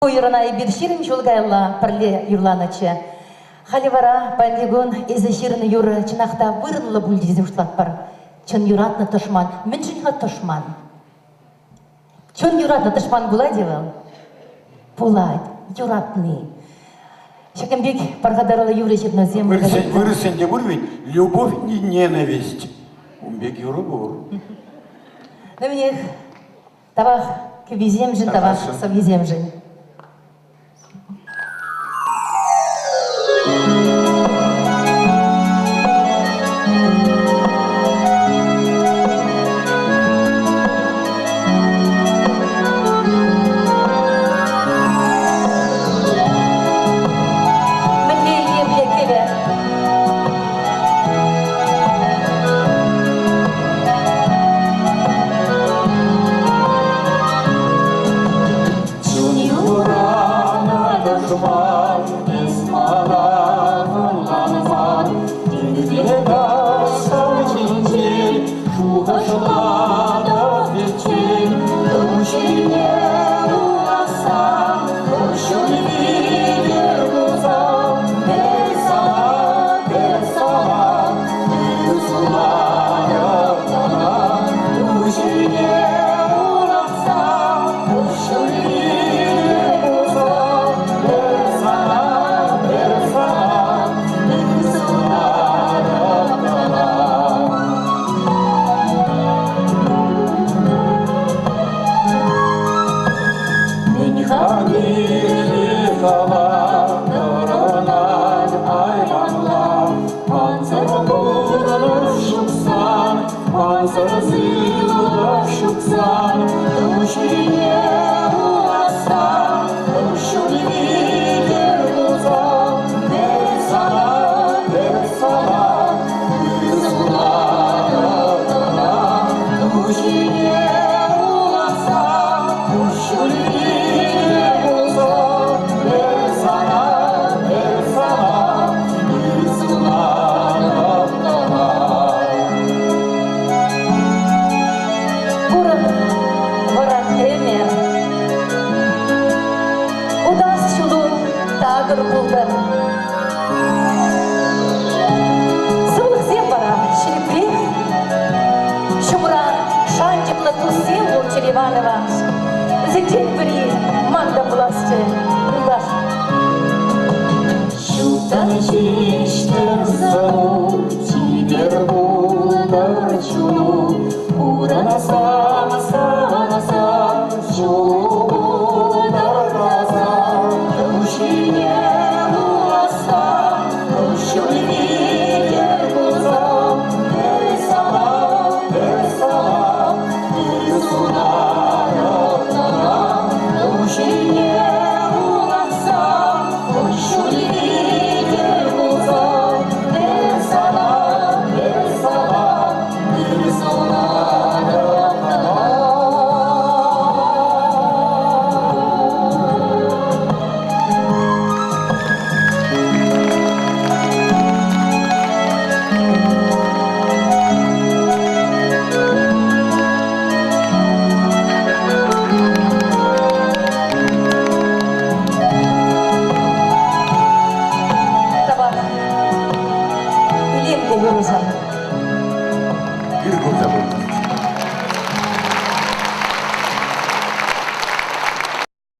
Уйрана бир ширин жолгайла парле юрланачы. Халивара полигон эзе ширин юры чынақта вырынлы бүлдезе ұштлап бар. Чын юратны тышман, мен жынға тышман. Чын юратны тышман бұла девал? Бұлад, юратны. Шакамбек паргадарала юры шерно землю. Вырысен де вырвень, любовь и ненависть. Умбек юры бур. На меня тавах квизем жин, тавах совизем жин.